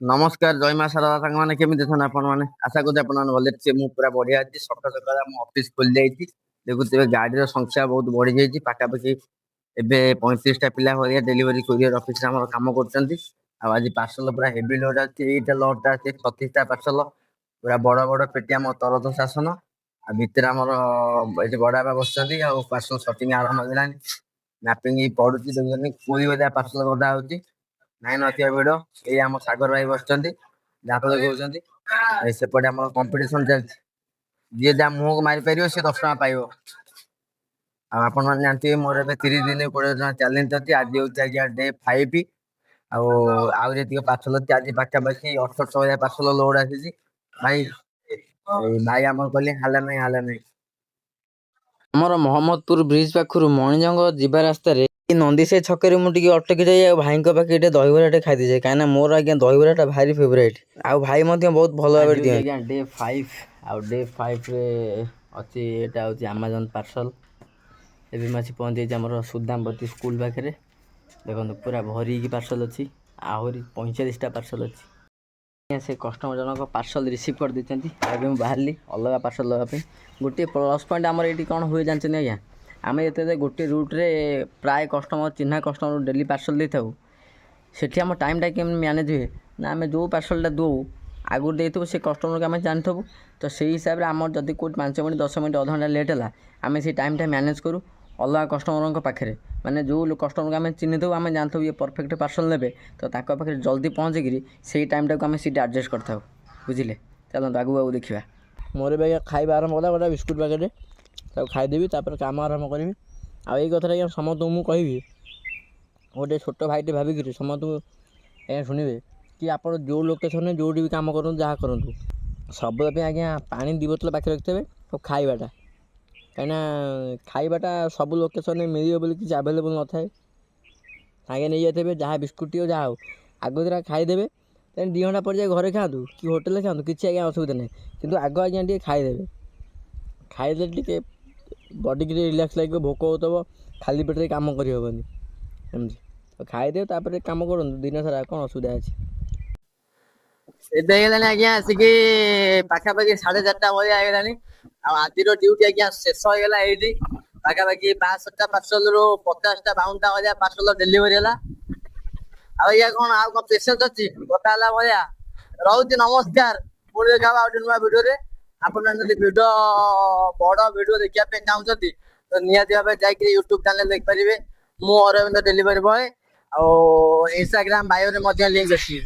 ନମସ୍କାର ଜୟ ମା ଶାରଦା ସାଙ୍ଗମାନେ କେମିତି ଅଛନ୍ତି ଆପଣ ମାନେ ଆଶା କରୁଛି ଆପଣମାନେ ଭଲ ଅଛି। ମୁଁ ପୁରା ବଢିଆ ଅଛି। ସକାଳ ସକାଳ ଆମ ଅଫିସ ଖୋଲି ଯାଇଛି। ଦେଖୁଥିବେ ଗାଡିର ସଂଖ୍ୟା ବହୁତ ବଢି ଯାଇଛି। ପାଖାପାଖି ଏବେ 35ଟା ପିଲା ଭଳିଆ ଡେଲିଭରି କୋରିଅର ଅଫିସରେ ଆମର କାମ କରୁଛନ୍ତି। ଆଉ ଆଜି ପାର୍ସଲ ପୁରା ହେଭି ଲୋଡ ଅଛି। ଏଇଟା ଲୋଡଟା ଅଛି 36ଟା ପାର୍ସଲ ପୁରା ବଡ ବଡ ପେଟି ଆମ ତରତ ଶାସନ। ଆଉ ଭିତରେ ଆମର ଏଠି ବଡ ବାବା ବସିଛନ୍ତି। ଆଉ ପାର୍ସଲ ସଟିଂ ଆରମ୍ଭ ହେଲାଣି। ମ୍ୟାପିଂ ପଡୁଛି ଦେଖୁଛନ୍ତି କୋଇ ଭଳିଆ ପାର୍ସଲ ଗଦା ହଉଛି। ନାଇଁ ନଥିବା ଭିଡ ଏଇ ଆମ ସାଗର ଭାଇ ବସିଛନ୍ତି ଯାହା କହୁଛନ୍ତି। ସେପଟେ ଆମର କମ୍ପିଟିସନ ଚାଲିଛି। ଯିଏ ଯାହା ମୁହଁକୁ ମାରିପାରିବ ସେ 10 ଟଙ୍କା ପାଇବ। ଆଉ ଆପଣ ମାନେ ଜାଣିଥିବେ ମୋର ଏବେ 30 ଦିନ 20 ଟଙ୍କା ଚ୍ୟାଲେଞ୍ଜ ଅଛି। ଆଜି ହଉଛି ଆଜ୍ଞା ଡେ 5। ଆଉ ଆହୁରି ଯେତିକି ପାର୍ସଲ ଅଛି ଆଜି ପାଖାପାଖି 1800 ଭଳିଆ ପାର୍ସଲ ଲୋଡ ଆସିଛି। ଭାଇ ଭାଇ ଆମର କହିଲେ ହାଲା ନାହିଁ ହାଲା ନାହିଁ। ଆମର ମହମ୍ମଦପୁର ବ୍ରିଜ ପାଖରୁ ମଣିଜଙ୍ଗ ଯିବା ରାସ୍ତାରେ ନନ୍ଦିସେଇ ଛକରେ ମୁଁ ଟିକେ ଅଟକି ଯାଇ ଆଉ ଭାଇଙ୍କ ପାଖରେ ଟିକେ ଦହିବରାଟେ ଖାଇଦେଇଯାଏ। କାହିଁକିନା ମୋର ଆଜ୍ଞା ଦହିବରାଟା ଭାରି ଫେଭରାଇଟ୍। ଆଉ ଭାଇ ମଧ୍ୟ ବହୁତ ଭଲ ଭାବରେ ଦିଅନ୍ତି। ଆଜ୍ଞା ଡେ 5 ଆଉ ଡେ 5ରେ ଅଛି ଏଇଟା ହେଉଛି ଆମାଜନ ପାର୍ସଲ। ଏବେ ମୁଁ ଆସି ପହଞ୍ଚିଯାଇଛି ଆମର ସୁଦାମବତୀ ସ୍କୁଲ ପାଖରେ। ଦେଖନ୍ତୁ ପୁରା ଭରିକି ପାର୍ସଲ ଅଛି। ଆହୁରି 45ଟା ପାର୍ସଲ ଅଛି। ସେ କଷ୍ଟମର ଜଣକ ପାର୍ସଲ ରିସିଭ୍ କରିଦେଇଛନ୍ତି। ଏବେ ମୁଁ ବାହାରିଲି ଅଲଗା ପାର୍ସଲ ଦେବା ପାଇଁ। ଗୋଟିଏ ପ୍ଲସ୍ ପଏଣ୍ଟ ଆମର ଏଇଠି କ'ଣ ହୁଏ ଜାଣିଛନ୍ତି ଆଜ୍ଞା? ଆମେ ଯେତେବେଳେ ଗୋଟେ ରୁଟ୍ରେ ପ୍ରାୟ କଷ୍ଟମର ଚିହ୍ନା କଷ୍ଟମର ଡେଲି ପାର୍ସଲ ଦେଇଥାଉ, ସେଠି ଆମ ଟାଇମ୍ଟା କେମିତି ମ୍ୟାନେଜ୍ ହୁଏ ନା ଆମେ ଯେଉଁ ପାର୍ସଲଟା ଦେଉ ଆଗରୁ ଦେଇଥିବୁ ସେ କଷ୍ଟମରକୁ ଆମେ ଜାଣିଥିବୁ। ତ ସେଇ ହିସାବରେ ଆମର ଯଦି କେଉଁଠି 5 ମିନିଟ୍ 10 ମିନିଟ୍ ଅଧଘଣ୍ଟା ଲେଟ୍ ହେଲା ଆମେ ସେଇ ଟାଇମ୍ଟା ମ୍ୟାନେଜ୍ କରୁ ଅଲଗା କଷ୍ଟମରଙ୍କ ପାଖରେ। ମାନେ ଯେଉଁ କଷ୍ଟମରକୁ ଆମେ ଚିହ୍ନିଥିବୁ ଆମେ ଜାଣିଥିବୁ ଇଏ ପରଫେକ୍ଟ ପାର୍ସଲ ନେବେ, ତ ତାଙ୍କ ପାଖରେ ଜଲ୍ଦି ପହଞ୍ଚିକିରି ସେଇ ଟାଇମ୍ଟାକୁ ଆମେ ସେଇଠି ଆଡ଼ଜଷ୍ଟ କରିଥାଉ। ବୁଝିଲେ? ଚାଲନ୍ତୁ ଆଗକୁ ଦେଖିବା। ମୋର ବି ଆଜ୍ଞା ଖାଇବା ଆରମ୍ଭ କଲା ଗୋଟେ ବିସ୍କୁଟ୍ ପ୍ୟାକେଟ୍ ତାକୁ ଖାଇଦେବି ତାପରେ କାମ ଆରମ୍ଭ କରିବି। ଆଉ ଏଇ କଥାଟା ଆଜ୍ଞା ସମସ୍ତଙ୍କୁ ମୁଁ କହିବି, ଗୋଟେ ଛୋଟ ଭାଇଟେ ଭାବିକିରି ସମସ୍ତଙ୍କୁ ଆଜ୍ଞା ଶୁଣିବେ କି ଆପଣ ଯେଉଁ ଲୋକେସନରେ ଯେଉଁଠି ବି କାମ କରନ୍ତୁ ଯାହା କରନ୍ତୁ ସବୁବେଳେ ପାଇଁ ଆଜ୍ଞା ପାଣି 2 ବୋତଲ ପାଖରେ ରଖିଥିବେ। ଆଉ ଖାଇବାଟା କାହିଁକିନା ଖାଇବାଟା ସବୁ ଲୋକେସନରେ ମିଳିବ ବୋଲି କିଛି ଆଭେଲେବୁଲ୍ ନଥାଏ। ସାଙ୍ଗେ ନେଇଯାଇଥିବେ ଯାହା ବିସ୍କୁଟ୍ ହେଉ ଯାହା ହେଉ ଆଗତୁରା ଖାଇଦେବେ। ତେଣୁ 2 ଘଣ୍ଟା ପରେ ଯାଇ ଘରେ ଖାଆନ୍ତୁ କି ହୋଟେଲରେ ଖାଆନ୍ତୁ କିଛି ଆଜ୍ଞା ଅସୁବିଧା ନାହିଁ। କିନ୍ତୁ ଆଗ ଆଜ୍ଞା ଟିକେ ଖାଇଦେବେ। ଖାଇଦେଲେ ଟିକେ ବଡ଼ିକି ଟିକେ ରିଲାକ୍ସ ଲାଗିବ। ଭୋକ ହେଉଥିବ ଖାଲି ପେଟରେ କାମ କରିହେବନି ଏମିତି। ଖାଇଦେବେ ତାପରେ କାମ କରନ୍ତୁ ଦିନ ସାରା କ'ଣ ଅସୁବିଧା ଅଛି। ଏବେ ହେଇଗଲାଣି ଆଜ୍ଞା ଆସିକି ପାଖାପାଖି 4:30ଟା ଭଳିଆ ହେଇଗଲାଣି। ଆଉ ଆଜିର ଡ୍ୟୁଟି ଆଜ୍ଞା ଶେଷ ହେଇଗଲା ଏଇଠି। ପାଖାପାଖି 62ଟା ପାର୍ସଲରୁ 50ଟା 52ଟା ଭଳିଆ ପାର୍ସଲ ଡେଲିଭରି ହେଲା। ଆଉ ଆଜ୍ଞା କ'ଣ ଆଉ କ'ଣ ପେସେନ୍ସ ଅଛି କଥା ହେଲା ଭଳିଆ? ରହୁଛି ନମସ୍କାର। ପୁଣି ଦେଖା ହବା ଆଉ ଗୋଟେ ନୂଆ ଭିଡିଓରେ। ଆପଣମାନେ ଯଦି ଭିଡିଓ ବଡ ଭିଡିଓ ଦେଖିବା ପାଇଁ ଚାହୁଁଛନ୍ତି ତ ନିହାତି ଭାବେ ଯାଇକି ୟୁଟ୍ୟୁବ ଚ୍ୟାନେଲ ଦେଖିପାରିବେ। ମୁଁ ଅରବିନ୍ଦ ଡେଲିଭରି ବୟ। ଆଉ ଇନଷ୍ଟାଗ୍ରାମ ବାୟୋରେ ମଧ୍ୟ ଲିଙ୍କ ଅଛି।